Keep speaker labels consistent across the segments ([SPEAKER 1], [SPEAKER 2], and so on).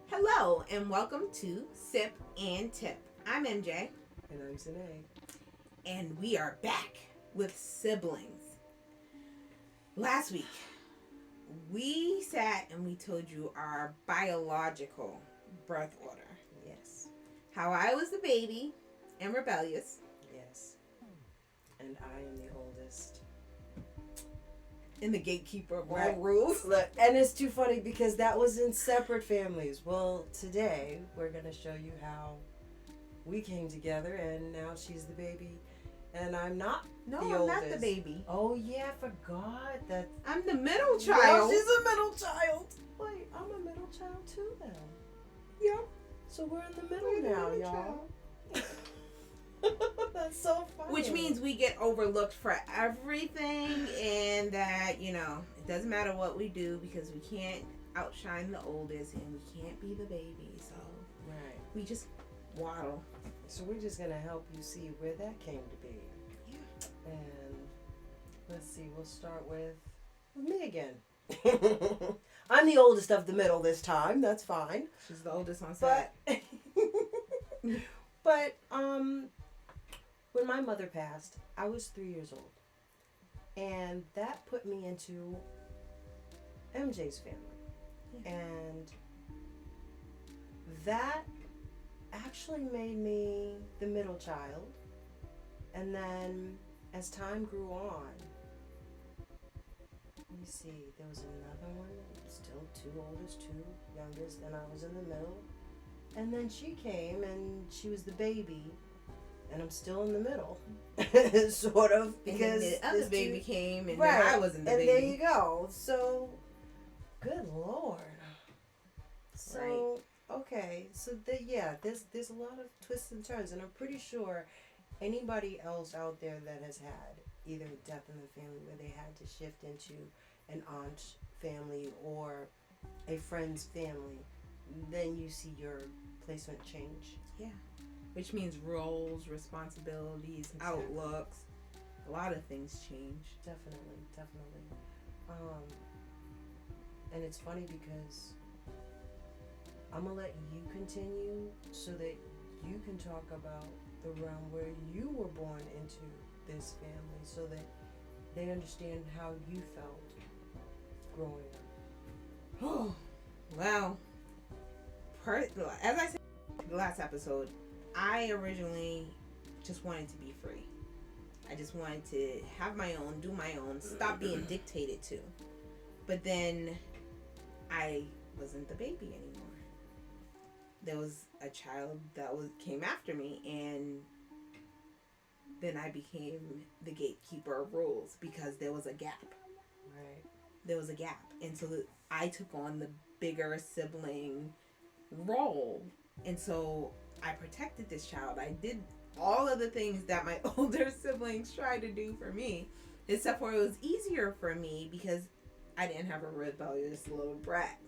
[SPEAKER 1] Hello, and welcome to Sip and Tip. I'm MJ.
[SPEAKER 2] And I'm Zanae.
[SPEAKER 1] And we are back with siblings. Last week, we sat and we told you our biological birth order.
[SPEAKER 2] Yes.
[SPEAKER 1] How I was the baby and rebellious.
[SPEAKER 2] Yes. And I am the oldest.
[SPEAKER 1] And the gatekeeper of all
[SPEAKER 2] Right.
[SPEAKER 1] rules.
[SPEAKER 2] Look, and it's too funny because that was in separate families. Well, today we're going to show you how we came together, and now she's the baby. And I'm not
[SPEAKER 1] No,
[SPEAKER 2] the
[SPEAKER 1] I'm
[SPEAKER 2] oldest.
[SPEAKER 1] not the baby.
[SPEAKER 2] Oh, yeah, I forgot that.
[SPEAKER 1] I'm the middle
[SPEAKER 2] Well,
[SPEAKER 1] child.
[SPEAKER 2] she's a middle child. Wait, I'm a middle child too then.
[SPEAKER 1] Yep.
[SPEAKER 2] So we're in the middle
[SPEAKER 1] We're the
[SPEAKER 2] now,
[SPEAKER 1] middle
[SPEAKER 2] y'all. That's so funny.
[SPEAKER 1] Which means we get overlooked for everything, and that, it doesn't matter what we do because we can't outshine the oldest and we can't be the baby. So
[SPEAKER 2] Right.
[SPEAKER 1] we just waddle.
[SPEAKER 2] So we're just gonna help you see where that came to be.
[SPEAKER 1] Yeah.
[SPEAKER 2] And let's see, we'll start with me again. I'm the oldest of the middle this time. That's fine.
[SPEAKER 1] She's the oldest on
[SPEAKER 2] But
[SPEAKER 1] set.
[SPEAKER 2] but when my mother passed, I was 3 years old, and that put me into MJ's family, and that actually made me the middle child. And then as time grew on, let me see, there was another one, still two oldest, two youngest, and I was in the middle. And then she came and she was the baby, and I'm still in the middle, sort of, because
[SPEAKER 1] and then the other
[SPEAKER 2] there's
[SPEAKER 1] baby
[SPEAKER 2] two-
[SPEAKER 1] came, and
[SPEAKER 2] right.
[SPEAKER 1] then I wasn't the
[SPEAKER 2] and
[SPEAKER 1] baby.
[SPEAKER 2] there you go. So, good Lord. So, okay, so there's a lot of twists and turns, and I'm pretty sure anybody else out there that has had either a death in the family where they had to shift into an aunt family or a friend's family, then you see your placement change.
[SPEAKER 1] Yeah. Which means roles, responsibilities,
[SPEAKER 2] Exactly.
[SPEAKER 1] outlooks. A lot of things change.
[SPEAKER 2] Definitely. And it's funny because I'm gonna let you continue so that you can talk about the realm where you were born into this family, so that they understand how you felt growing up.
[SPEAKER 1] Oh, well, as I said in the last episode, I originally just wanted to be free. I just wanted to have my own, do my own, stop being dictated to. But then I wasn't the baby anymore. There was a child that came after me, and then I became the gatekeeper of rules because there was a gap.
[SPEAKER 2] Right.
[SPEAKER 1] There was a gap, and so I took on the bigger sibling role, and so I protected this child. I did all of the things that my older siblings tried to do for me, except for it was easier for me because I didn't have a rebellious little brat.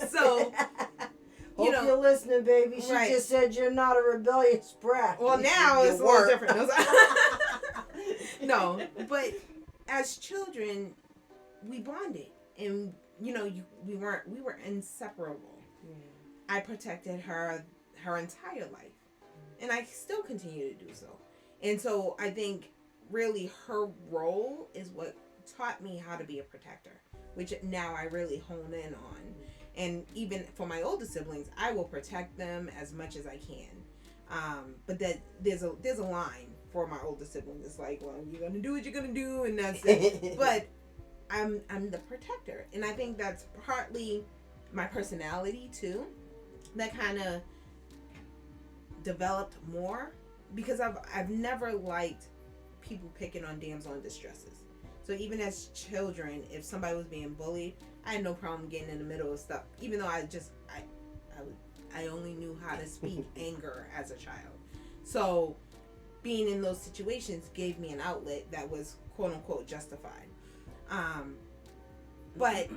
[SPEAKER 1] So,
[SPEAKER 2] Hope you're listening, baby. She
[SPEAKER 1] right.
[SPEAKER 2] just said you're not a rebellious brat.
[SPEAKER 1] Well, now it's a little different. No, but as children, we bonded, and we were inseparable.
[SPEAKER 2] Yeah.
[SPEAKER 1] I protected her entire life, and I still continue to do so. And so I think really her role is what taught me how to be a protector, which now I really hone in on. And even for my older siblings, I will protect them as much as I can. But that there's a line for my older siblings. It's like, well, you're gonna do what you're gonna do, and that's it. But I'm the protector, and I think that's partly my personality too. That kind of developed more because I've never liked people picking on damsel in distresses. So even as children, if somebody was being bullied, I had no problem getting in the middle of stuff. Even though I only knew how to speak anger as a child. So being in those situations gave me an outlet that was quote unquote justified. But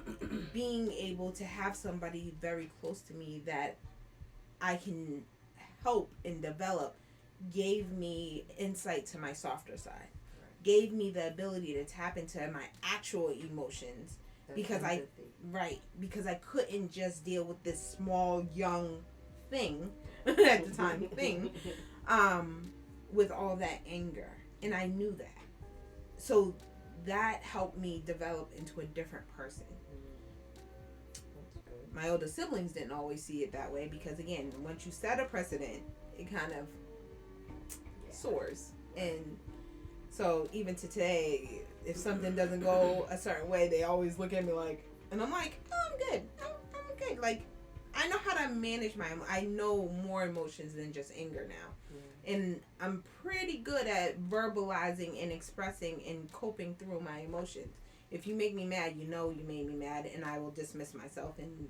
[SPEAKER 1] being able to have somebody very close to me that I can help and develop gave me insight to my softer side, gave me the ability to tap into my actual emotions. Because because I couldn't just deal with this small young thing at the time with all that anger, and I knew that, so that helped me develop into a different person. My older siblings didn't always see it that way because, again, once you set a precedent, it kind of soars. And so even to today, if something doesn't go a certain way, they always look at me like, and I'm like, oh, I'm good. I'm good. Like, I know how to manage I know more emotions than just anger now. Yeah. And I'm pretty good at verbalizing and expressing and coping through my emotions. If you make me mad, you know you made me mad, and I will dismiss myself and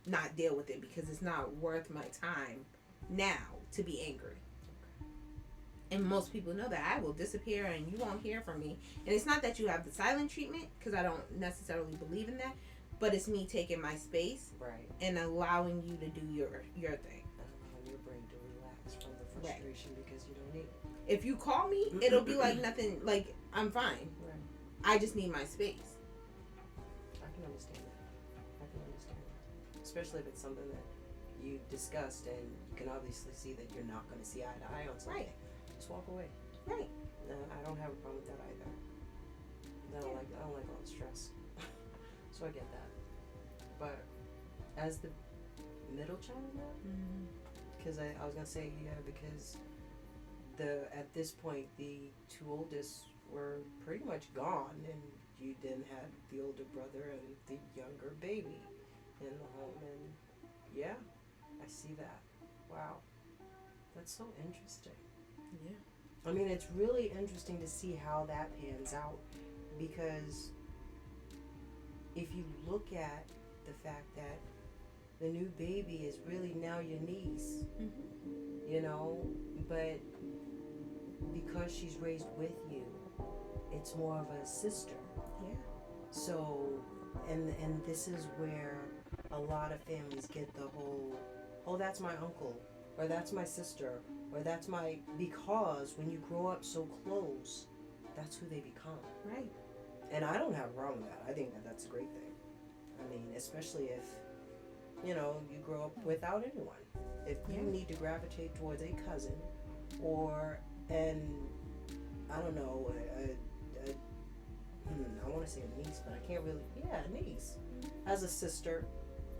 [SPEAKER 1] not deal with it because it's not worth my time now to be angry. And most people know that I will disappear and you won't hear from me. And it's not that you have the silent treatment, because I don't necessarily believe in that, but it's me taking my space and allowing you to do your thing.
[SPEAKER 2] Allowing your brain to relax from the frustration because you don't need it.
[SPEAKER 1] If you call me, it'll be like nothing, like I'm fine. Right. I just need my space.
[SPEAKER 2] I can understand that. Especially if it's something that you discussed and you can obviously see that you're not going to see eye to eye on something. Right. Just walk away.
[SPEAKER 1] Right.
[SPEAKER 2] No, I don't have a problem with that either. I don't like all the stress. So I get that. But as the middle child now, because I was gonna say because at this point the two oldest were pretty much gone, and you then had the older brother and the younger baby in the home, and I see that. Wow, that's so interesting.
[SPEAKER 1] Yeah.
[SPEAKER 2] I mean, it's really interesting to see how that pans out, because if you look at the fact that the new baby is really now your niece, you know, but because she's raised with you, it's more of a sister.
[SPEAKER 1] Yeah.
[SPEAKER 2] So, and this is where a lot of families get the whole, oh, that's my uncle, or that's my sister, or that's my, because when you grow up so close, that's who they become.
[SPEAKER 1] Right.
[SPEAKER 2] And I don't have a problem with that. I think that that's a great thing. I mean, especially if, you know, you grow up without anyone. If you need to gravitate towards a cousin or I don't know, I want to say a niece, but I can't really, a niece, as a sister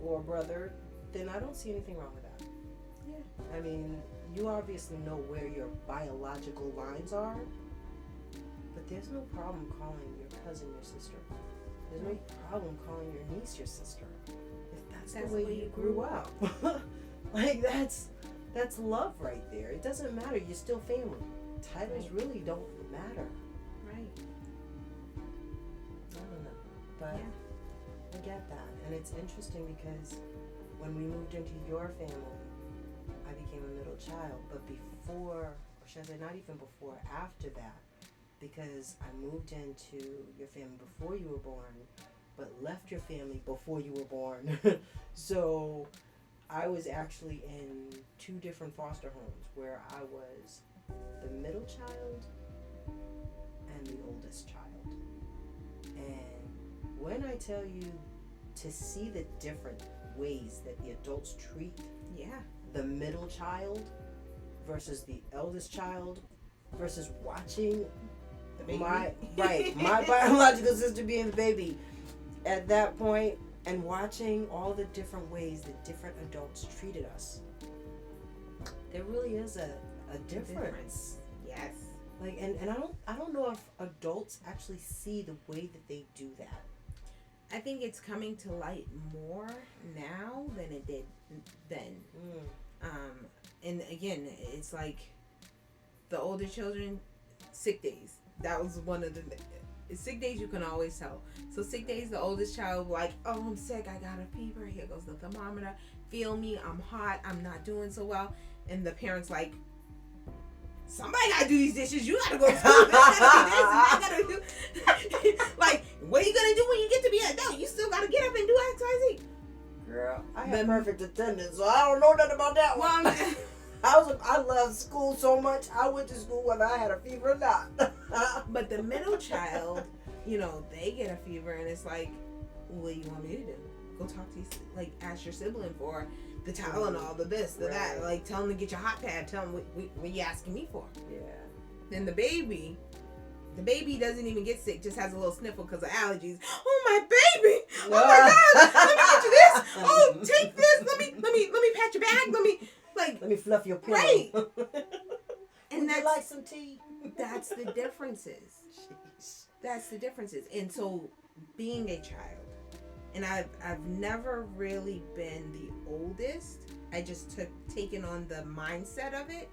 [SPEAKER 2] or a brother, then I don't see anything wrong with that.
[SPEAKER 1] Yeah.
[SPEAKER 2] I mean, you obviously know where your biological lines are, but there's no problem calling your cousin your sister. There's no problem calling your niece your sister. If that's the way you grew up. Like, that's love right there. It doesn't matter. You're still family. Titles really don't matter.
[SPEAKER 1] Right.
[SPEAKER 2] I don't know. But I get that. And it's interesting because when we moved into your family, I became a middle child. But before, or should I say not even before, after that, because I moved into your family before you were born, but left your family before you were born. So I was actually in 2 different foster homes where I was the middle child and the oldest child. And when I tell you to see the different ways that the adults treat the middle child versus the eldest child versus watching my biological sister being the baby at that point, and watching all the different ways that different adults treated us, there really is a difference.
[SPEAKER 1] Yes.
[SPEAKER 2] Like, and I don't know if adults actually see the way that they do that.
[SPEAKER 1] I think it's coming to light more now than it did then. And again, it's like the older children, sick days. That was one of the sick days you can always tell. So sick days, the oldest child like, oh, I'm sick, I got a fever, here goes the thermometer, feel me, I'm hot, I'm not doing so well. And the parents like, somebody gotta do these dishes, you gotta go to school, I gotta do like, what are you gonna do when you get to be an adult? You still gotta get up and do XYZ.
[SPEAKER 2] Girl, I have perfect attendance, so I don't know nothing about that one. I love school so much. I went to school whether I had a fever or not.
[SPEAKER 1] But the middle child, they get a fever and it's like, what do you want me to do? Go talk to like ask your sibling for the Tylenol, the this, the that. Like tell them to get your hot pad. Tell them what you asking me for.
[SPEAKER 2] Yeah.
[SPEAKER 1] Then the baby doesn't even get sick, just has a little sniffle because of allergies. Oh my baby! Oh my God! Let me get you this. Oh, take this. Let me pat your bag.
[SPEAKER 2] Let me fluff your pillow.
[SPEAKER 1] Right.
[SPEAKER 2] And would you like some tea?
[SPEAKER 1] That's the differences.
[SPEAKER 2] Jeez.
[SPEAKER 1] That's the differences. And so being a child, and I've never really been the oldest. I just taken on the mindset of it.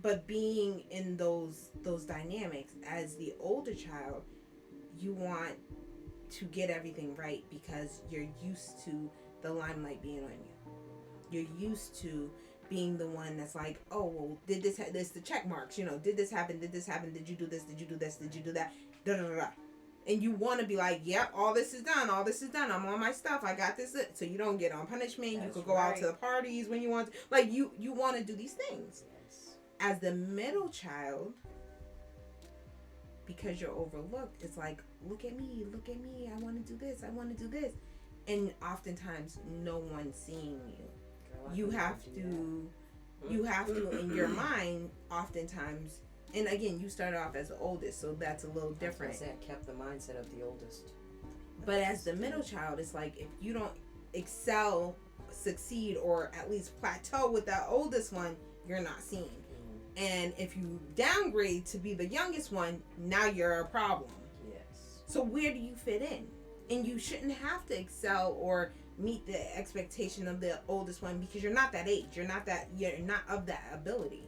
[SPEAKER 1] But being in those dynamics as the older child, you want to get everything right because you're used to the limelight being on you. You're used to being the one that's like, oh, well, did this the check marks, did this happen, did you do this, did you do this, did you do that, da da da. And you want to be like, yep, all this is done, I'm on my stuff, I got this, so you don't get on punishment. You could go out to the parties when you want to. Like, you want to do these things.
[SPEAKER 2] Yes.
[SPEAKER 1] As the middle child, because you're overlooked, it's like, look at me, I want to do this, and oftentimes no one's seeing you.
[SPEAKER 2] Girl,
[SPEAKER 1] You have to in your mind oftentimes. And again, you started off as the oldest, so that's a little different.
[SPEAKER 2] I kept the mindset of the oldest.
[SPEAKER 1] But as the middle child, it's like if you don't excel, succeed, or at least plateau with that oldest one, you're not seen. Mm-hmm. And if you downgrade to be the youngest one, now you're a problem.
[SPEAKER 2] Yes.
[SPEAKER 1] So where do you fit in? And you shouldn't have to excel or meet the expectation of the oldest one because you're not that age. You're not of that ability.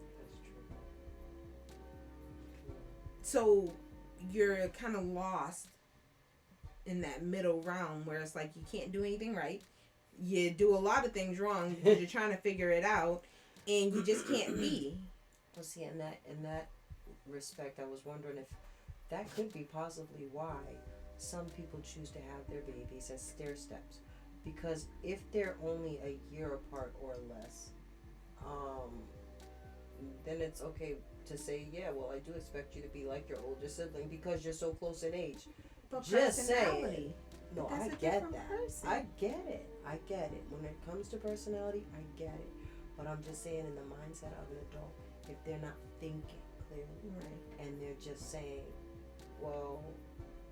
[SPEAKER 1] So you're kind of lost in that middle realm where it's like you can't do anything right. You do a lot of things wrong because you're trying to figure it out, and you just can't be.
[SPEAKER 2] Well, see, in that respect, I was wondering if that could be possibly why some people choose to have their babies as stair steps, because if they're only a year apart or less, then it's okay to say, yeah, well, I do expect you to be like your older sibling because you're so close in age.
[SPEAKER 1] But
[SPEAKER 2] just
[SPEAKER 1] personality.
[SPEAKER 2] No,
[SPEAKER 1] That's
[SPEAKER 2] I
[SPEAKER 1] a
[SPEAKER 2] get
[SPEAKER 1] different
[SPEAKER 2] that.
[SPEAKER 1] person.
[SPEAKER 2] I get it. When it comes to personality, I get it. But I'm just saying, in the mindset of an adult, if they're not thinking clearly,
[SPEAKER 1] Right.
[SPEAKER 2] and they're just saying, well,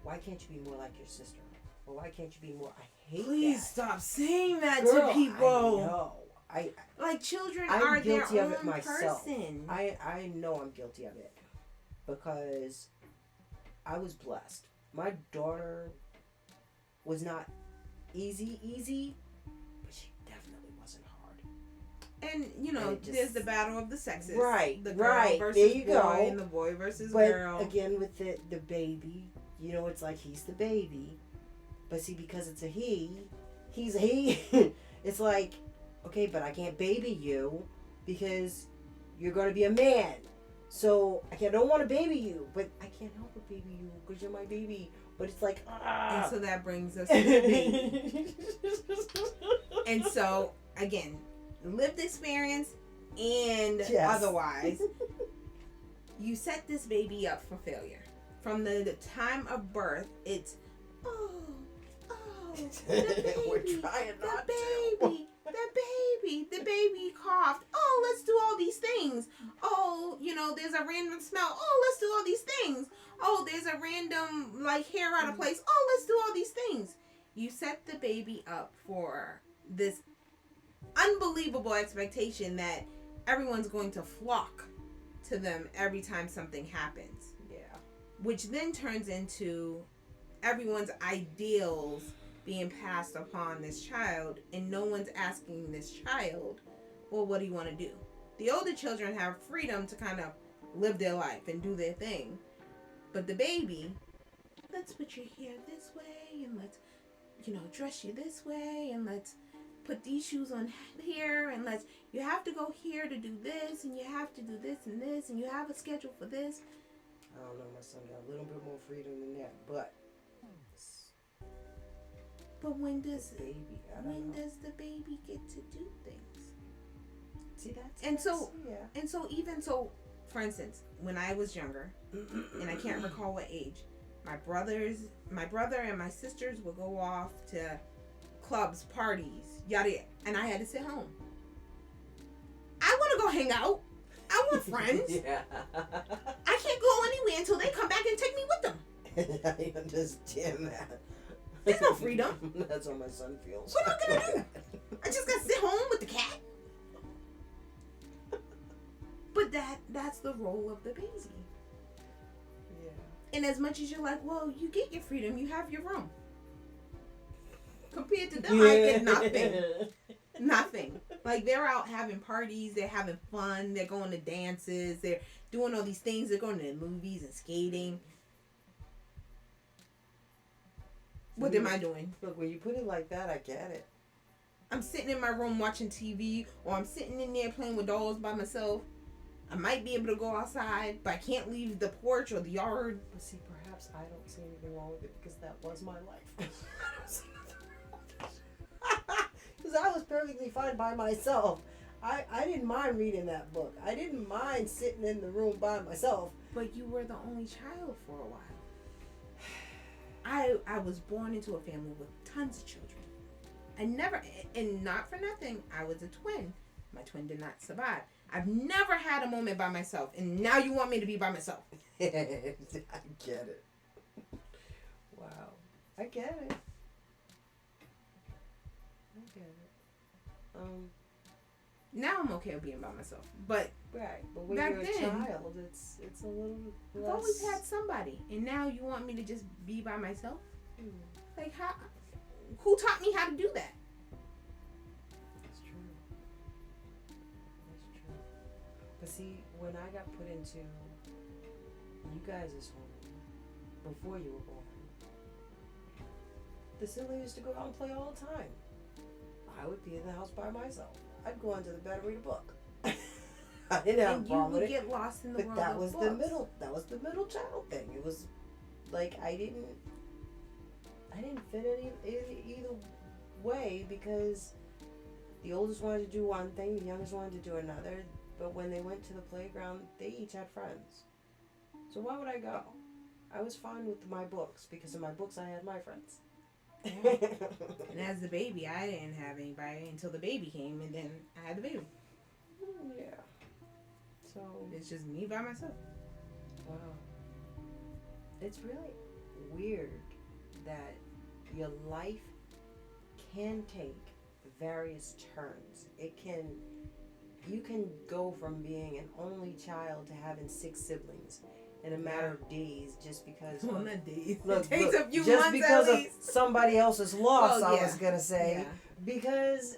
[SPEAKER 2] why can't you be more like your sister? Or why can't you be more? I hate
[SPEAKER 1] Please
[SPEAKER 2] that.
[SPEAKER 1] stop saying that
[SPEAKER 2] Girl,
[SPEAKER 1] to people.
[SPEAKER 2] I know.
[SPEAKER 1] Like children
[SPEAKER 2] I'm
[SPEAKER 1] are their
[SPEAKER 2] guilty of
[SPEAKER 1] own
[SPEAKER 2] it myself.
[SPEAKER 1] person.
[SPEAKER 2] I know I'm guilty of it because I was blessed. My daughter was not easy, but she definitely wasn't hard.
[SPEAKER 1] And there's the battle of the sexes.
[SPEAKER 2] Right.
[SPEAKER 1] The girl
[SPEAKER 2] right.
[SPEAKER 1] versus
[SPEAKER 2] There you
[SPEAKER 1] boy
[SPEAKER 2] go.
[SPEAKER 1] and the boy versus
[SPEAKER 2] but
[SPEAKER 1] girl.
[SPEAKER 2] again, with the baby, it's like he's the baby. But see, because it's a he's a he. It's like, okay, but I can't baby you because you're going to be a man. So I don't want to baby you, but I can't help but baby you because you're my baby. But it's like,
[SPEAKER 1] And so that brings us to the baby. And so, again, lived experience and otherwise, you set this baby up for failure. From the time of birth, it's, the baby,
[SPEAKER 2] we're trying not
[SPEAKER 1] the baby coughed. Oh, let's do all these things. Oh, there's a random smell. Oh, let's do all these things. Oh, there's a random, hair out of place. Oh, let's do all these things. You set the baby up for this unbelievable expectation that everyone's going to flock to them every time something happens.
[SPEAKER 2] Yeah.
[SPEAKER 1] Which then turns into everyone's ideals being passed upon this child, and no one's asking this child, well, what do you want to do? The older children have freedom to kind of live their life and do their thing. But the baby, let's put your hair this way, and let's, dress you this way, and let's put these shoes on here, and you have to go here to do this, and you have to do this, and you have a schedule for this.
[SPEAKER 2] I don't know, my son got a little bit more freedom than that, but
[SPEAKER 1] when does
[SPEAKER 2] the baby
[SPEAKER 1] the baby get to do things?
[SPEAKER 2] See, that's
[SPEAKER 1] And so,
[SPEAKER 2] yeah.
[SPEAKER 1] and so even so, for instance, when I was younger, and I can't recall what age, my brother and my sisters would go off to clubs, parties, yada yada, and I had to sit home. I want to go hang out. I want friends.
[SPEAKER 2] Yeah.
[SPEAKER 1] I can't go anywhere until they come back and take me with them.
[SPEAKER 2] I understand that.
[SPEAKER 1] There's no freedom.
[SPEAKER 2] That's how my son feels.
[SPEAKER 1] What am I gonna do? I just gotta sit home with the cat. But that's the role of the baby.
[SPEAKER 2] Yeah.
[SPEAKER 1] And as much as you're like, well, you get your freedom, you have your room. Compared to them, I get nothing. Nothing. Like, they're out having parties, they're having fun, they're going to dances, they're doing all these things, they're going to movies and skating. What am I doing?
[SPEAKER 2] Look, when you put it like that, I get it.
[SPEAKER 1] I'm sitting in my room watching TV, or I'm sitting in there playing with dolls by myself. I might be able to go outside, but I can't leave the porch or the yard.
[SPEAKER 2] But see, perhaps I don't see anything wrong with it because that was my life. Because I was perfectly fine by myself. I didn't mind reading that book. I didn't mind sitting in the room by myself.
[SPEAKER 1] But you were the only child for a while. I was born into a family with tons of children. I never, and not for nothing, I was a twin. My twin did not survive. I've never had a moment by myself, and now you want me to be by myself.
[SPEAKER 2] I get it. Wow. I get it. I get it.
[SPEAKER 1] Now I'm okay with being by myself. But
[SPEAKER 2] right. But when
[SPEAKER 1] back
[SPEAKER 2] you're a
[SPEAKER 1] then,
[SPEAKER 2] child, it's a little less.
[SPEAKER 1] I've always had somebody, and now you want me to just be by myself? Like, how? Who taught me how to do that?
[SPEAKER 2] That's true. That's true. But see, when I got put into you guys' home before you were born, the siblings used to go out and play all the time. I would be in the house by myself. I'd go onto the bed and read a book. I didn't have a
[SPEAKER 1] And you
[SPEAKER 2] problem with
[SPEAKER 1] would
[SPEAKER 2] it.
[SPEAKER 1] get lost in the
[SPEAKER 2] But
[SPEAKER 1] world
[SPEAKER 2] that
[SPEAKER 1] of
[SPEAKER 2] was
[SPEAKER 1] books.
[SPEAKER 2] that was the middle child thing. It was like I didn't fit either way because the oldest wanted to do one thing, the youngest wanted to do another. But when they went to the playground, they each had friends. So why would I go? I was fine with my books because in my books I had my friends.
[SPEAKER 1] And as the baby, I didn't have anybody until the baby came, and then I had the baby.
[SPEAKER 2] Yeah. So
[SPEAKER 1] It's just me by myself.
[SPEAKER 2] wow. It's really weird that your life can take various turns. You can go from being an only child to having 6 siblings in a matter of days just because
[SPEAKER 1] Well, not days.
[SPEAKER 2] look,
[SPEAKER 1] It takes a few
[SPEAKER 2] just
[SPEAKER 1] months
[SPEAKER 2] because
[SPEAKER 1] at
[SPEAKER 2] of
[SPEAKER 1] least.
[SPEAKER 2] somebody else's loss,
[SPEAKER 1] Well,
[SPEAKER 2] I
[SPEAKER 1] yeah.
[SPEAKER 2] was gonna say.
[SPEAKER 1] Yeah.
[SPEAKER 2] Because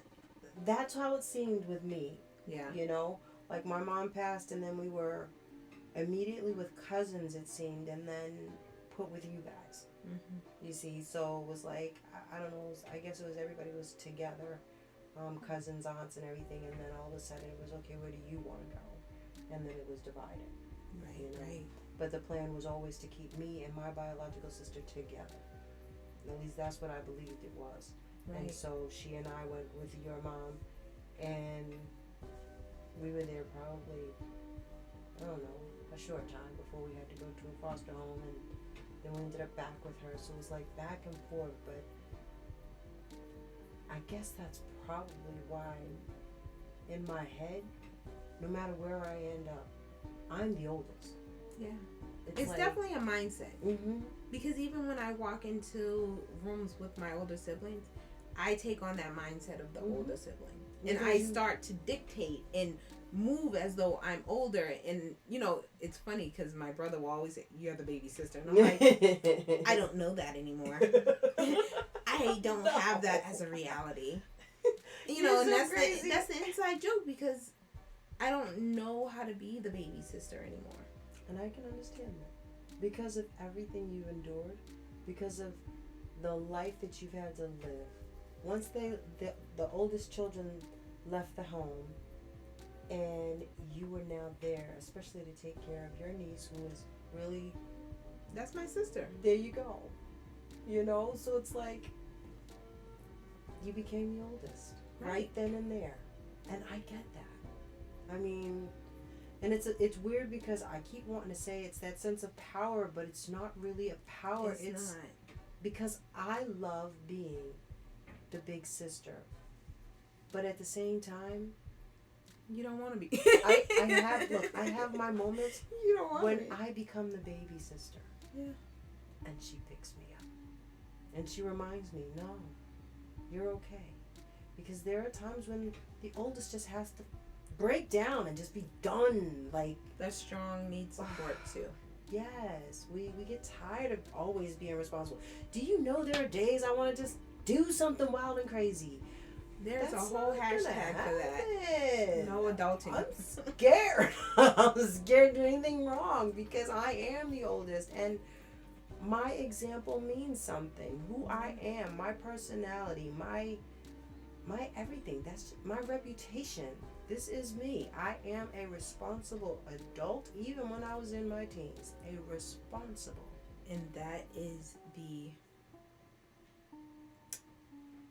[SPEAKER 2] that's how it seemed with me.
[SPEAKER 1] Yeah.
[SPEAKER 2] You know? Like my mom passed and then we were immediately with cousins, it seemed, and then put with you guys.
[SPEAKER 1] Mm-hmm.
[SPEAKER 2] You see, so it was like, I don't know, I guess it was everybody was together, cousins, aunts, and everything, and then all of a sudden it was, okay, where do you want to go? And then it was divided.
[SPEAKER 1] Right,
[SPEAKER 2] You know?
[SPEAKER 1] right.
[SPEAKER 2] But the plan was always to keep me and my biological sister together. At least that's what I believed it was. And
[SPEAKER 1] Right.
[SPEAKER 2] so she and I went with your mom, and we were there probably, I don't know, a short time before we had to go to a foster home, and then we ended up back with her. So it was like back and forth, but I guess that's probably why in my head, no matter where I end up, I'm the oldest.
[SPEAKER 1] Yeah. It's
[SPEAKER 2] like,
[SPEAKER 1] definitely a mindset.
[SPEAKER 2] Mm-hmm.
[SPEAKER 1] Because even when I walk into rooms with my older siblings, I take on that mindset of the
[SPEAKER 2] Mhm.
[SPEAKER 1] older sibling. And
[SPEAKER 2] Because
[SPEAKER 1] I
[SPEAKER 2] you-
[SPEAKER 1] start to dictate and move as though I'm older. And, you know, it's funny because my brother will always say, you're the baby sister. And I'm like, I don't know that anymore. I don't have that as a reality. You know,
[SPEAKER 2] You're
[SPEAKER 1] and
[SPEAKER 2] so
[SPEAKER 1] that's
[SPEAKER 2] crazy.
[SPEAKER 1] that's the inside joke because I don't know how to be the baby sister anymore.
[SPEAKER 2] And I can understand that. Because of everything you've endured, because of the life that you've had to live. Once the oldest children left the home and you were now there, especially to take care of your niece who is really,
[SPEAKER 1] That's my sister.
[SPEAKER 2] there you go. You know, so it's like you became the oldest right then and there. And I get that. I mean, and it's weird because I keep wanting to say it's that sense of power, but it's not really a power.
[SPEAKER 1] It's not.
[SPEAKER 2] Because I love being the big sister, but at the same time,
[SPEAKER 1] You don't want to be.
[SPEAKER 2] I have my moments
[SPEAKER 1] You don't want
[SPEAKER 2] when
[SPEAKER 1] to be.
[SPEAKER 2] I become the baby sister.
[SPEAKER 1] Yeah.
[SPEAKER 2] And she picks me up. And she reminds me, no, you're okay. Because there are times when the oldest just has to break down and just be done. Like,
[SPEAKER 1] That strong needs support too.
[SPEAKER 2] yes, we get tired of always being responsible. Do you know there are days I want to just do something wild and crazy?
[SPEAKER 1] There's
[SPEAKER 2] That's
[SPEAKER 1] a whole
[SPEAKER 2] not gonna
[SPEAKER 1] hashtag for that.
[SPEAKER 2] happen.
[SPEAKER 1] No adulting.
[SPEAKER 2] I'm scared. I'm scared to do anything wrong because I am the oldest and my example means something. Who I am, my personality, my everything. That's my reputation. This is me. I am a responsible adult even when I was in my teens. A responsible.
[SPEAKER 1] And that is the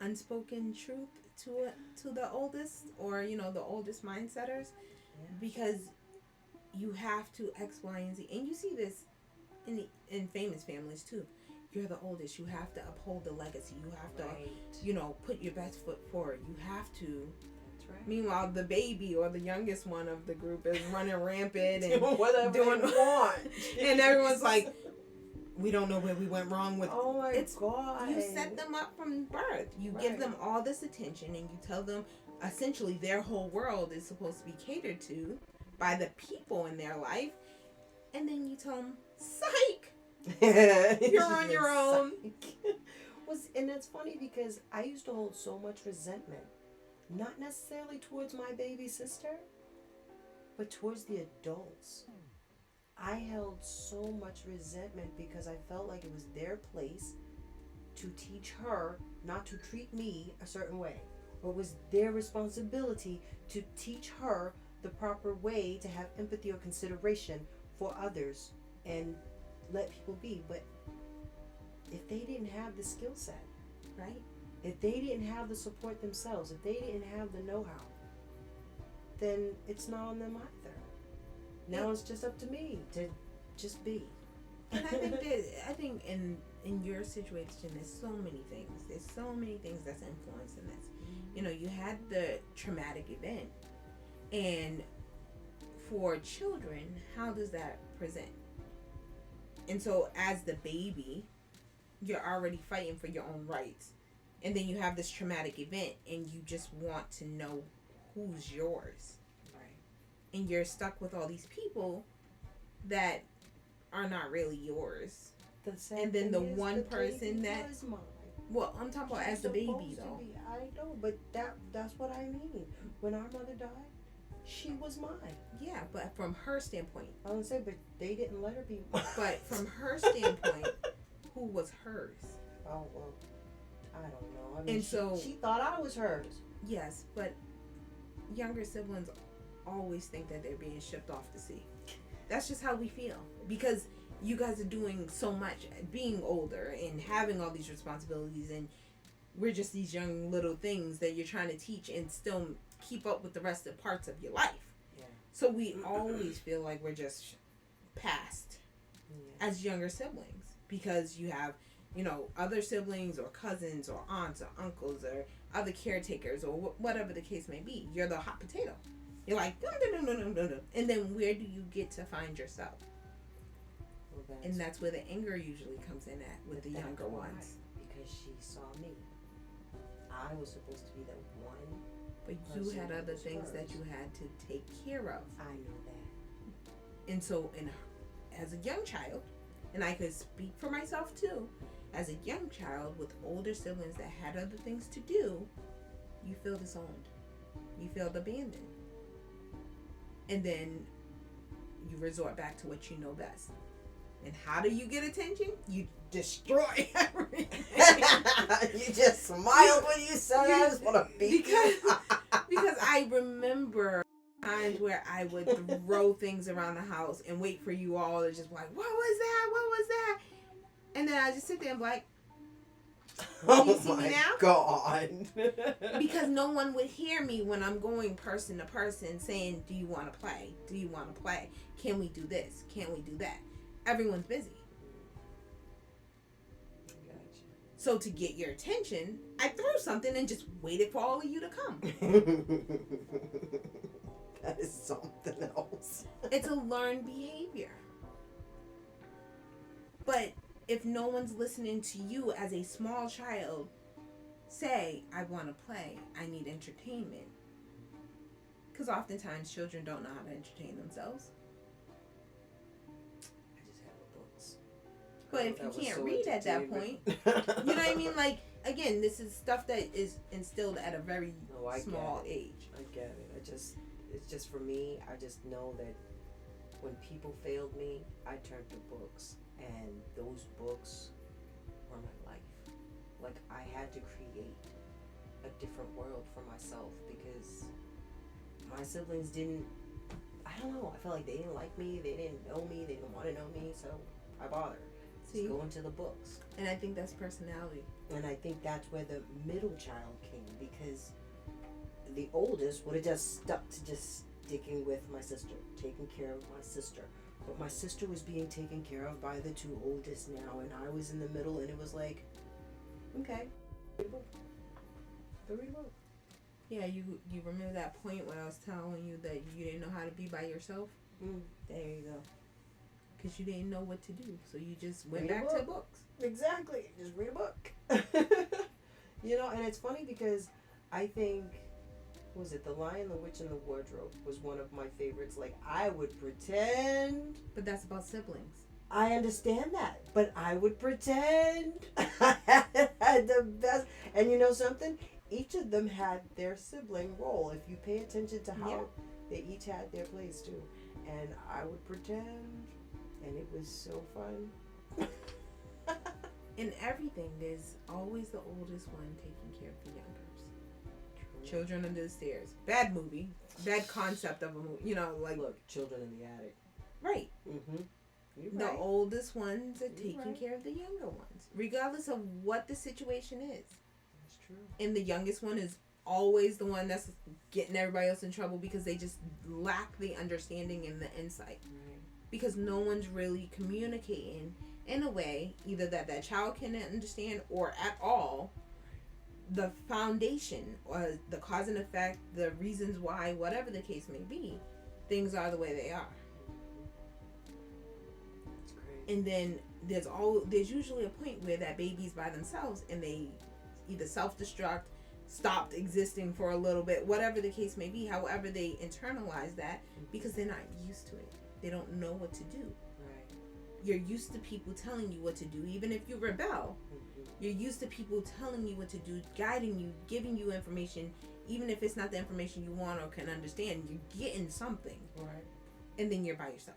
[SPEAKER 1] unspoken truth to the oldest, or the oldest mindsetters, because you have to X, Y, and Z, and you see this in famous families too. You're the oldest. You have to uphold the legacy. You have to, put your best foot forward. You have to.
[SPEAKER 2] That's right.
[SPEAKER 1] Meanwhile, the baby or the youngest one of the group is running rampant and
[SPEAKER 2] whatever
[SPEAKER 1] doing
[SPEAKER 2] they want,
[SPEAKER 1] and everyone's like, we don't know where we went wrong with.
[SPEAKER 2] oh my god!
[SPEAKER 1] You set them up from birth. You give them all this attention, and you tell them essentially their whole world is supposed to be catered to by the people in their life, and then you tell them, "Psych, you're on your own."
[SPEAKER 2] And it's funny because I used to hold so much resentment, not necessarily towards my baby sister, but towards the adults. I held so much resentment because I felt like it was their place to teach her not to treat me a certain way. Or it was their responsibility to teach her the proper way to have empathy or consideration for others and let people be. But if they didn't have the skill set,
[SPEAKER 1] Right?
[SPEAKER 2] if they didn't have the support themselves, if they didn't have the know-how, then it's not on them either. Now it's just up to me to just be.
[SPEAKER 1] And I think in your situation, there's so many things. There's so many things that's influencing this. You had the traumatic event, and for children, how does that present? And so, as the baby, you're already fighting for your own rights, and then you have this traumatic event, and you just want to know who's yours. And you're stuck with all these people that are not really yours. And then the one person that, well, I'm talking about as the baby though.
[SPEAKER 2] I know, but that's what I mean. When our mother died, she was mine.
[SPEAKER 1] Yeah, but from her standpoint.
[SPEAKER 2] I was gonna say, but they didn't let her be.
[SPEAKER 1] But from her standpoint, who was hers?
[SPEAKER 2] Oh well, I don't know. I mean,
[SPEAKER 1] And so
[SPEAKER 2] she thought I was hers.
[SPEAKER 1] Yes, but younger siblings always think that they're being shipped off to sea. That's just how we feel, because you guys are doing so much, being older and having all these responsibilities, and we're just these young little things that you're trying to teach and still keep up with the rest of the parts of your life.
[SPEAKER 2] Yeah.
[SPEAKER 1] So we always feel like we're just past as younger siblings, because you have, other siblings or cousins or aunts or uncles or other caretakers or whatever the case may be. You're the hot potato. You're like, no. And then where do you get to find yourself?
[SPEAKER 2] Well,
[SPEAKER 1] And that's where the anger usually comes in at with the younger ones.
[SPEAKER 2] Because she saw me. I was supposed to be the one.
[SPEAKER 1] But you had other things that you had to take care of.
[SPEAKER 2] I know that.
[SPEAKER 1] And so, as a young child, and I could speak for myself too, as a young child with older siblings that had other things to do, you feel disowned. You feel abandoned. And then you resort back to what you know best. And how do you get attention? You destroy everything.
[SPEAKER 2] You just smile when you say I just want to beat
[SPEAKER 1] because I remember times where I would throw things around the house and wait for you all to just be like, what was that? And then I just sit there and be like, Do you see me now?
[SPEAKER 2] God.
[SPEAKER 1] Because no one would hear me when I'm going person to person saying, do you want to play? Do you want to play? Can we do this? Can we do that? Everyone's busy.
[SPEAKER 2] Gotcha.
[SPEAKER 1] So to get your attention, I threw something and just waited for all of you to come.
[SPEAKER 2] That is something else.
[SPEAKER 1] It's a learned behavior. But if no one's listening to you as a small child say, I want to play, I need entertainment. Because oftentimes children don't know how to entertain themselves.
[SPEAKER 2] I just have the books.
[SPEAKER 1] But if you can't read at that point, you know what I mean? Like, again, this is stuff that is instilled at a very small age.
[SPEAKER 2] I get it. It's just for me, I just know that when people failed me, I turned to books. And those books were my life. Like, I had to create a different world for myself because my siblings didn't, I don't know, I felt like they didn't like me, they didn't know me, they didn't want to know me, so I bothered.
[SPEAKER 1] See?
[SPEAKER 2] Go into the books.
[SPEAKER 1] And I think that's personality.
[SPEAKER 2] And I think that's where the middle child came because the oldest would have just stuck to just sticking with my sister, taking care of my sister. But my sister was being taken care of by the two oldest now, and I was in the middle, and it was like, okay, read a book. Go read a book.
[SPEAKER 1] Yeah, you remember that point when I was telling you that you didn't know how to be by yourself? There you go. Because you didn't know what to do, so you just went back to books.
[SPEAKER 2] Exactly. Just read a book. You know, and it's funny because I think, was it The Lion, the Witch, and the Wardrobe was one of my favorites. Like, I would pretend.
[SPEAKER 1] But that's about siblings.
[SPEAKER 2] I understand that, but I would pretend. I had the best. And you know something? Each of them had their sibling role. If you pay attention to how they each had their place too. And I would pretend, and it was so fun.
[SPEAKER 1] In everything, there's always the oldest one taking care of the youngers. True. Children Under the Stairs. Bad movie. Bad concept of a movie. You know, like...
[SPEAKER 2] Look, Children in the Attic.
[SPEAKER 1] Right.
[SPEAKER 2] Mm-hmm.
[SPEAKER 1] The oldest ones are taking care of the younger ones. Regardless of what the situation is.
[SPEAKER 2] That's true.
[SPEAKER 1] And the youngest one is always the one that's getting everybody else in trouble because they just lack the understanding and the insight.
[SPEAKER 2] Right.
[SPEAKER 1] Because no one's really communicating in a way either that child can understand or at all the foundation or the cause and effect, the reasons why, whatever the case may be, things are the way they are.
[SPEAKER 2] That's great.
[SPEAKER 1] And then there's usually a point where that baby's by themselves and they either self-destruct, stopped existing for a little bit, whatever the case may be, however they internalize that because they're not used to it. They don't know what to do.
[SPEAKER 2] Right.
[SPEAKER 1] You're used to people telling you what to do. Even if you rebel, you're used to people telling you what to do, guiding you, giving you information, even if it's not the information you want or can understand. You're getting something.
[SPEAKER 2] Right.
[SPEAKER 1] And then you're by yourself.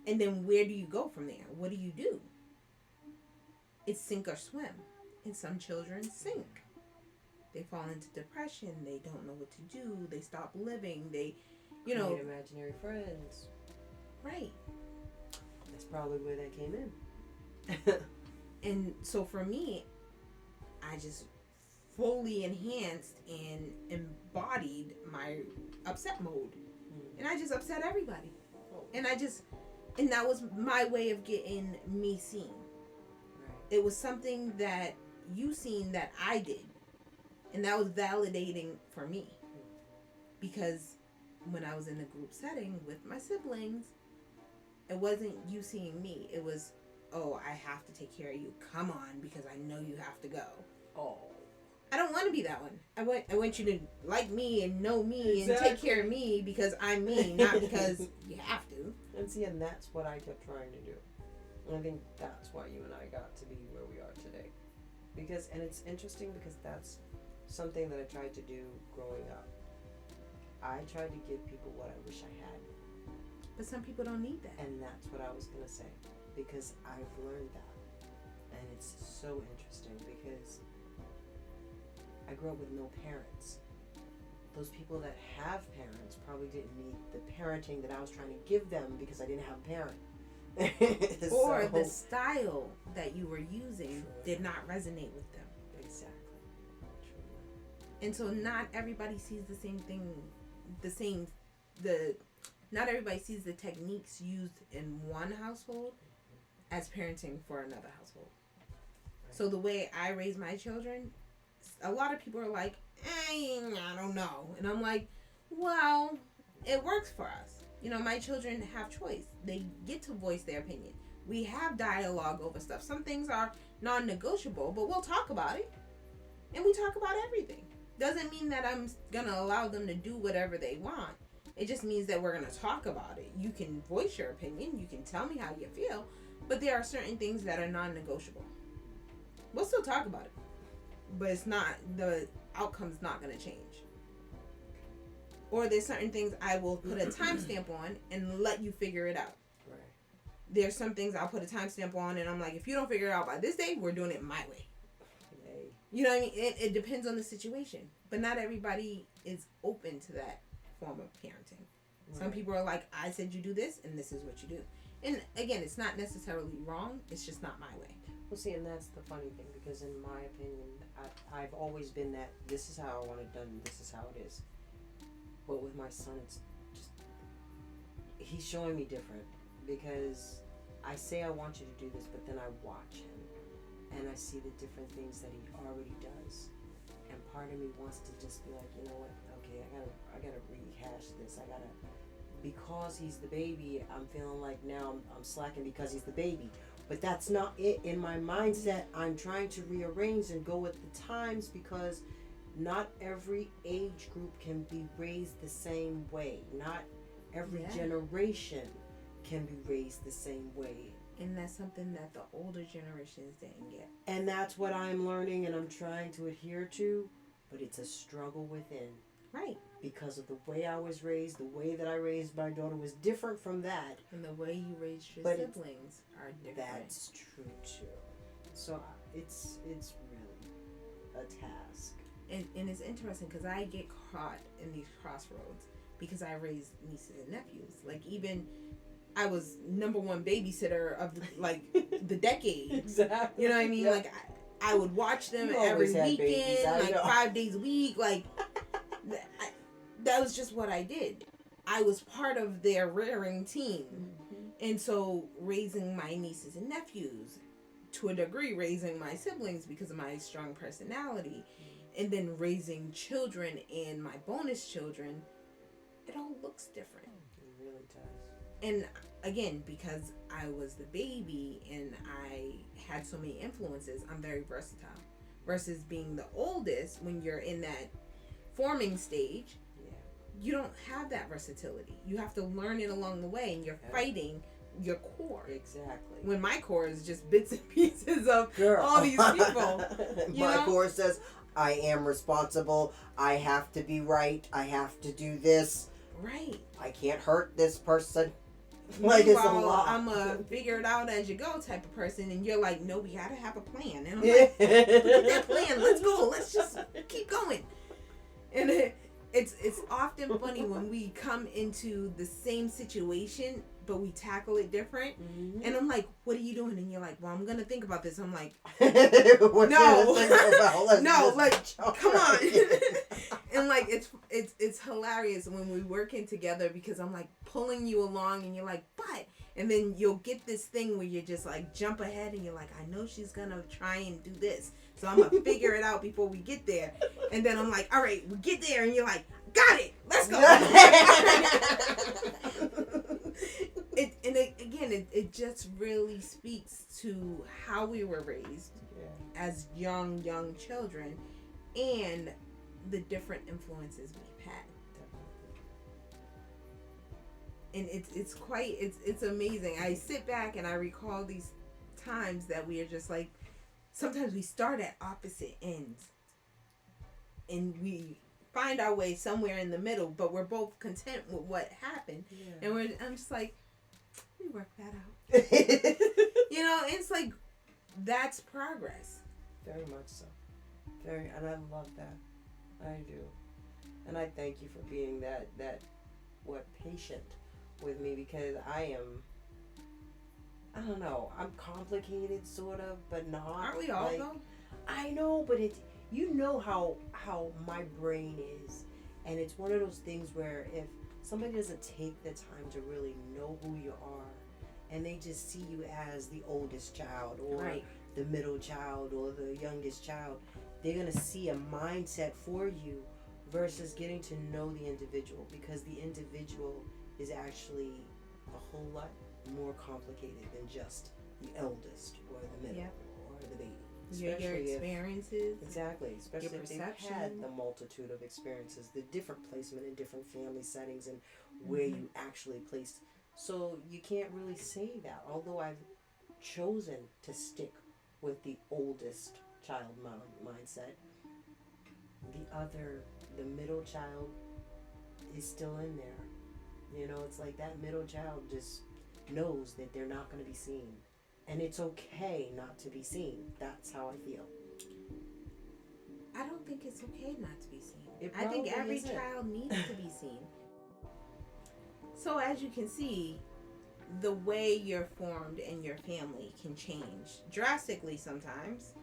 [SPEAKER 1] And then where do you go from there? What do you do? It's sink or swim. And some children sink. They fall into depression. They don't know what to do. They stop living. They, you know.
[SPEAKER 2] Create imaginary friends.
[SPEAKER 1] Right.
[SPEAKER 2] That's probably where that came in.
[SPEAKER 1] And so for me, I just fully enhanced and embodied my upset mode. And I just upset everybody. And that was my way of getting me seen.
[SPEAKER 2] Right.
[SPEAKER 1] It was something that you seen that I did. And that was validating for me. Because when I was in a group setting with my siblings, it wasn't you seeing me. It was, oh, I have to take care of you. Come on, because I know you have to go.
[SPEAKER 2] Oh.
[SPEAKER 1] I don't want to be that one. I want you to like me and know me and take care of me because I'm me, not because you have to.
[SPEAKER 2] And see, and that's what I kept trying to do. And I think that's why you and I got to be where we are today. Because, and it's interesting because that's something that I tried to do growing up. I tried to give people what I wish I had.
[SPEAKER 1] But some people don't need that.
[SPEAKER 2] And that's what I was going to say. Because I've learned that. And it's so interesting because I grew up with no parents. Those people that have parents probably didn't need the parenting that I was trying to give them because I didn't have a parent.
[SPEAKER 1] Or the style that you were using did not resonate with them.
[SPEAKER 2] Exactly.
[SPEAKER 1] And so not everybody sees the same thing, not everybody sees the techniques used in one household as parenting for another household. Right. So the way I raise my children, a lot of people are like, I don't know. And I'm like, well, it works for us. You know, my children have choice. They get to voice their opinion. We have dialogue over stuff. Some things are non-negotiable, but we'll talk about it. And we talk about everything. Doesn't mean that I'm going to allow them to do whatever they want. It just means that we're going to talk about it. You can voice your opinion. You can tell me how you feel. But there are certain things that are non-negotiable. We'll still talk about it. But it's not, the outcome's not going to change. Or there's certain things I will put a timestamp on and let you figure it out. Right. There's some things I'll put a timestamp on and I'm like, if you don't figure it out by this day, we're doing it my way. Yay. You know what I mean? It depends on the situation. But not everybody is open to that form of parenting. Right. Some people are like, I said you do this and this is what you do. And again, it's not necessarily wrong. It's just not my way.
[SPEAKER 2] Well, see, and that's the funny thing, because in my opinion, I've always been that this is how I want it done, this is how it is. But with my son, it's just, he's showing me different, because I say I want you to do this, but then I watch him, and I see the different things that he already does. And part of me wants to just be like, you know what, okay, I gotta rehash this, because he's the baby, I'm feeling like now I'm slacking because he's the baby. But that's not it. In my mindset, I'm trying to rearrange and go with the times, because not every age group can be raised the same way. Not every generation can be raised the same way.
[SPEAKER 1] And that's something that the older generations didn't get.
[SPEAKER 2] And that's what I'm learning and I'm trying to adhere to, but it's a struggle within.
[SPEAKER 1] Right.
[SPEAKER 2] Because of the way I was raised, the way that I raised my daughter was different from that.
[SPEAKER 1] And the way you raised your siblings are different.
[SPEAKER 2] That's true too. So it's really a task.
[SPEAKER 1] And it's interesting because I get caught in these crossroads because I raised nieces and nephews. Like, even I was number one babysitter of the decade.
[SPEAKER 2] Exactly.
[SPEAKER 1] You know what I mean? Yep. Like I would watch them every weekend, like 5 days a week. Like that was just what I did. I was part of their rearing team. Mm-hmm. And so raising my nieces and nephews, to a degree raising my siblings because of my strong personality, and then raising children and my bonus children, it all looks different.
[SPEAKER 2] It really does.
[SPEAKER 1] And again, because I was the baby and I had so many influences, I'm very versatile. Versus being the oldest, when you're in that forming stage, you don't have that versatility. You have to learn it along the way, and you're fighting your core.
[SPEAKER 2] Exactly.
[SPEAKER 1] When my core is just bits and pieces of all these people.
[SPEAKER 2] My core says, I am responsible. I have to be right. I have to do this.
[SPEAKER 1] Right. I
[SPEAKER 2] can't hurt this person.
[SPEAKER 1] Like, it's a lot. I'm a figure it out as you go type of person, and you're like, no, we gotta have a plan. And I'm like, look at that plan. Let's go. Let's just keep going. And it's often funny when we come into the same situation, but we tackle it different. Mm-hmm. And I'm like, what are you doing? And you're like, well, I'm gonna think about this. I'm like, no, like, come on. And like, it's hilarious when we work in together, because I'm like pulling you along and you're like, but, and then you'll get this thing where you just like jump ahead and you're like, I know she's gonna try and do this, so I'm gonna figure it out before we get there. And then I'm like, all right, we get there, and you're like, got it, let's go. It just really speaks to how we were raised as young children, and the different influences we've had. And it's amazing. I sit back and I recall these times that we are just like, sometimes we start at opposite ends and we find our way somewhere in the middle, but we're both content with what happened. And I'm just like, we worked that out. You know, it's like, that's progress.
[SPEAKER 2] Very much so. And I love that. I do. And I thank you for being that patient with me, because I don't know. I'm complicated, sort of, but not.
[SPEAKER 1] Aren't we all
[SPEAKER 2] like,
[SPEAKER 1] though?
[SPEAKER 2] I know, but you know how my brain is, and it's one of those things where if somebody doesn't take the time to really know who you are, and they just see you as the oldest child or
[SPEAKER 1] Right.
[SPEAKER 2] the middle child or the youngest child, they're gonna see a mindset for you versus getting to know the individual, because the individual is actually a whole lot more complicated than just the eldest or the middle
[SPEAKER 1] Yep.
[SPEAKER 2] or the baby.
[SPEAKER 1] Your
[SPEAKER 2] Especially if-
[SPEAKER 1] experiences.
[SPEAKER 2] Exactly, especially if they've had
[SPEAKER 1] perception.
[SPEAKER 2] the multitude of experiences, the different placement in different family settings, and where
[SPEAKER 1] Mm-hmm.
[SPEAKER 2] you actually placed. So you can't really say that. Although I've chosen to stick with the oldest child mindset, the middle child is still in there. You know, it's like that middle child just knows that they're not going to be seen. And it's okay not to be seen. That's how I feel.
[SPEAKER 1] I don't think it's okay not to be seen.
[SPEAKER 2] It
[SPEAKER 1] I think
[SPEAKER 2] probably
[SPEAKER 1] every
[SPEAKER 2] isn't.
[SPEAKER 1] child needs to be seen. So as you can see, the way you're formed in your family can change drastically sometimes,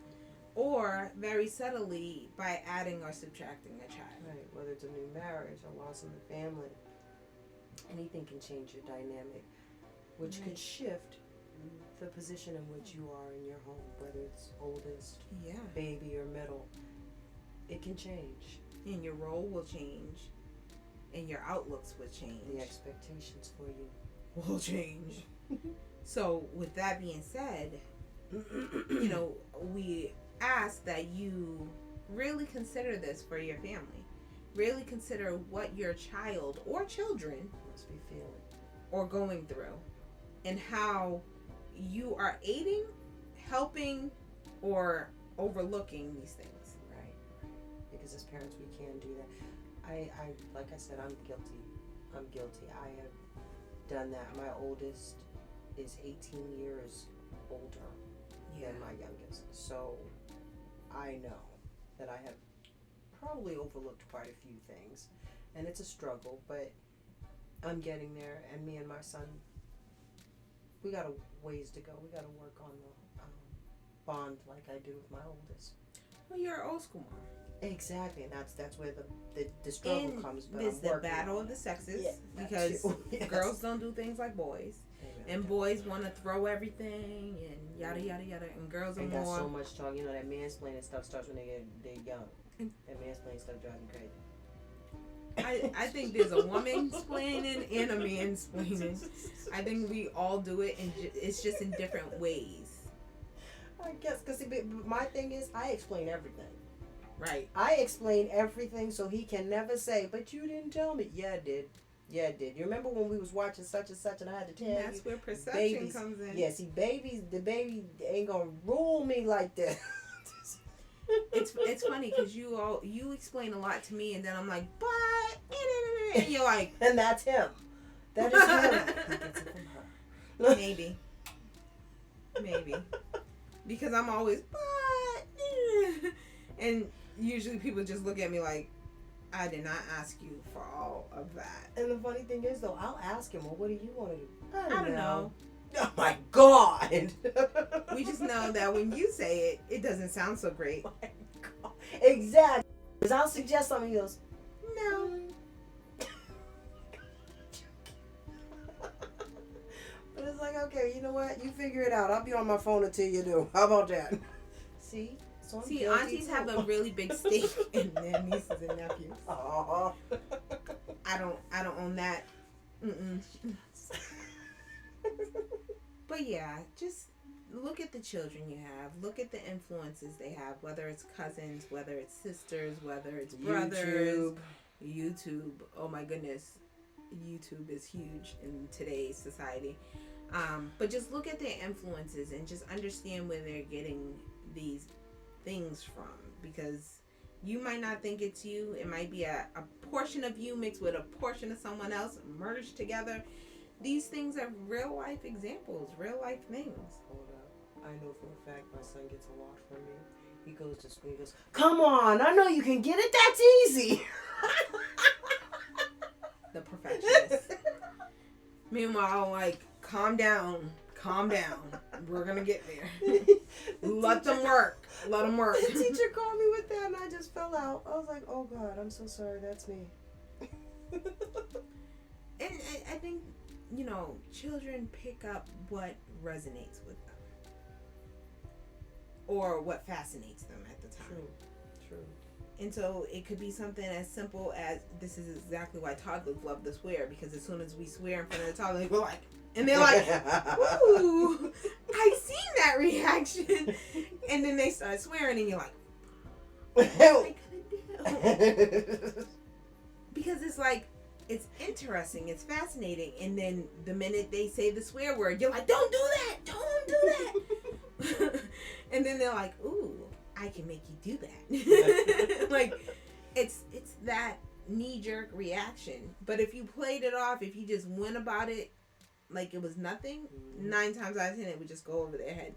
[SPEAKER 1] or very subtly by adding or subtracting a child.
[SPEAKER 2] Right, whether it's a new marriage, a loss in the family, anything can change your dynamic, which
[SPEAKER 1] Right.
[SPEAKER 2] could shift the position in which you are in your home, whether it's oldest,
[SPEAKER 1] Yeah.
[SPEAKER 2] baby, or middle. It can change.
[SPEAKER 1] And your role will change, and your outlooks will change.
[SPEAKER 2] The expectations for you
[SPEAKER 1] will change. So, with that being said, you know, we ask that you really consider this for your family. Really consider what your child or children
[SPEAKER 2] must be feeling.
[SPEAKER 1] are going through, and how you are aiding, helping, or overlooking these things.
[SPEAKER 2] Right. Because as parents, we can do that. I like I said, I'm guilty. I have done that. My oldest is 18 years older than my youngest. So I know that I have probably overlooked quite a few things. And it's a struggle, but I'm getting there. And me and my son, we got a ways to go. We got to work on the bond like I do with my oldest.
[SPEAKER 1] Well, you're an old school mom.
[SPEAKER 2] Exactly, and that's where the struggle
[SPEAKER 1] And
[SPEAKER 2] comes. But
[SPEAKER 1] there's
[SPEAKER 2] I'm
[SPEAKER 1] the
[SPEAKER 2] working
[SPEAKER 1] battle
[SPEAKER 2] on
[SPEAKER 1] of the
[SPEAKER 2] it.
[SPEAKER 1] sexes,
[SPEAKER 2] Yeah, that
[SPEAKER 1] because
[SPEAKER 2] too. Yes.
[SPEAKER 1] girls don't do things like boys,
[SPEAKER 2] Amen.
[SPEAKER 1] and boys want to throw everything and yada yada yada, and girls are
[SPEAKER 2] They got
[SPEAKER 1] more.
[SPEAKER 2] so much talk. You know that mansplaining stuff starts when they're young. That mansplaining stuff drives me crazy.
[SPEAKER 1] I think there's a woman splaining and a man splaining. I think we all do it, and it's just in different ways.
[SPEAKER 2] I guess because my thing is I explain everything.
[SPEAKER 1] Right.
[SPEAKER 2] I explain everything so he can never say, "But you didn't tell me." Yeah, I did. Yeah, I did. You remember when we was watching such and such, and I had to tell
[SPEAKER 1] And that's
[SPEAKER 2] you?
[SPEAKER 1] where perception
[SPEAKER 2] babies,
[SPEAKER 1] comes in.
[SPEAKER 2] Yeah, see, the baby ain't gonna rule me like that.
[SPEAKER 1] It's funny because you explain a lot to me, and then I'm like, but and you're like,
[SPEAKER 2] And that's him. That is him. He gets it from her.
[SPEAKER 1] maybe, because I'm always but and usually people just look at me like, I did not ask you for all of that.
[SPEAKER 2] And the funny thing is, though, I'll ask him, "Well, what do you want to do?"
[SPEAKER 1] I don't know.
[SPEAKER 2] Oh my God!
[SPEAKER 1] We just know that when you say it, it doesn't sound so great.
[SPEAKER 2] Oh my God. Exactly. Because I'll suggest something. He goes,
[SPEAKER 1] No.
[SPEAKER 2] But it's like, okay, you know what? You figure it out. I'll be on my phone until you do. How about that? See? So I'm
[SPEAKER 1] See,
[SPEAKER 2] guilty
[SPEAKER 1] aunties
[SPEAKER 2] too.
[SPEAKER 1] have a really big stake in their nieces and nephews.
[SPEAKER 2] Aw.
[SPEAKER 1] I don't own that. Mm-mm. But yeah, just look at the children you have. Look at the influences they have, whether it's cousins, whether it's sisters, whether it's brothers. YouTube. Oh my goodness. YouTube is huge in today's society. But just look at their influences and just understand where they're getting these things from, because you might not think it's you. It might be a portion of you mixed with a portion of someone else merged together. These things are real life examples, real life things.
[SPEAKER 2] Hold up. I know for a fact my son gets a lot from me. He goes to school, he goes, "Come on, I know you can get it. That's easy."
[SPEAKER 1] The perfectionist. Meanwhile, like, calm down. calm down. We're gonna get there. Let them work. Let them work.
[SPEAKER 2] The teacher called me with that, and I just fell out. I was like, "Oh God, I'm so sorry. That's me."
[SPEAKER 1] And I think, children pick up what resonates with them, or what fascinates them at the time.
[SPEAKER 2] True.
[SPEAKER 1] And so it could be something as simple as, this is exactly why toddlers love to swear, because as soon as we swear in front of the toddler, we're like, and they're like, ooh, I seen that reaction. And then they start swearing, and you're like, what am I gonna do? Because it's like, it's interesting, it's fascinating, and then the minute they say the swear word, you're like, don't do that. And then they're like, ooh, I can make you do that. Like, it's that knee-jerk reaction. But if you played it off, if you just went about it like it was nothing, 9 times out of 10 it would just go over their head.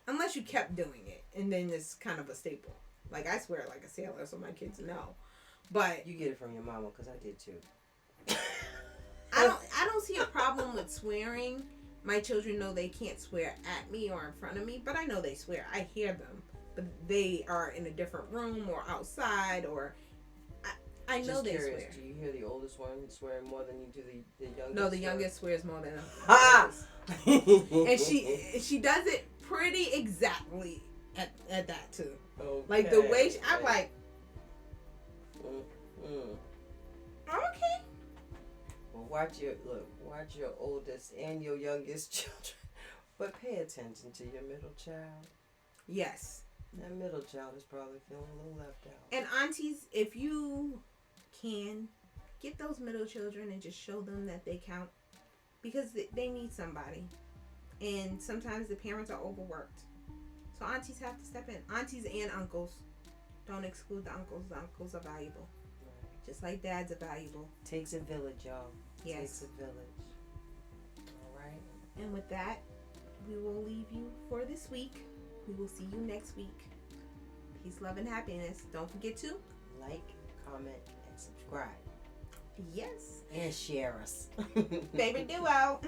[SPEAKER 1] Unless you kept doing it, and then it's kind of a staple. Like, I swear like a sailor, so my kids know. But
[SPEAKER 2] You get it from your mama, because I did too.
[SPEAKER 1] I don't see a problem with swearing. My children know they can't swear at me or in front of me, but I know they swear. I hear them, but they are in a different room or outside, or I know
[SPEAKER 2] Just
[SPEAKER 1] they
[SPEAKER 2] curious,
[SPEAKER 1] swear.
[SPEAKER 2] do you hear the oldest one swearing more than you do the youngest?
[SPEAKER 1] No, the youngest swears more than
[SPEAKER 2] Ah!
[SPEAKER 1] and she does it pretty exactly at that too.
[SPEAKER 2] Okay.
[SPEAKER 1] Like the way I'm like,
[SPEAKER 2] Mm-mm.
[SPEAKER 1] okay.
[SPEAKER 2] Well, watch your oldest and your youngest children, but pay attention to your middle child.
[SPEAKER 1] Yes.
[SPEAKER 2] That middle child is probably feeling a little left out.
[SPEAKER 1] And aunties, if you can, get those middle children and just show them that they count, because they need somebody. And sometimes the parents are overworked. So aunties have to step in. Aunties and uncles. Don't exclude the uncles. The uncles are valuable.
[SPEAKER 2] Right.
[SPEAKER 1] Just like dads are valuable.
[SPEAKER 2] Takes a village, y'all.
[SPEAKER 1] Yes.
[SPEAKER 2] Takes a village. All right.
[SPEAKER 1] And with that, we will leave you for this week. We will see you next week. Peace, love, and happiness. Don't forget to
[SPEAKER 2] Like, comment, and subscribe.
[SPEAKER 1] yes,
[SPEAKER 2] And share us.
[SPEAKER 1] favorite duo.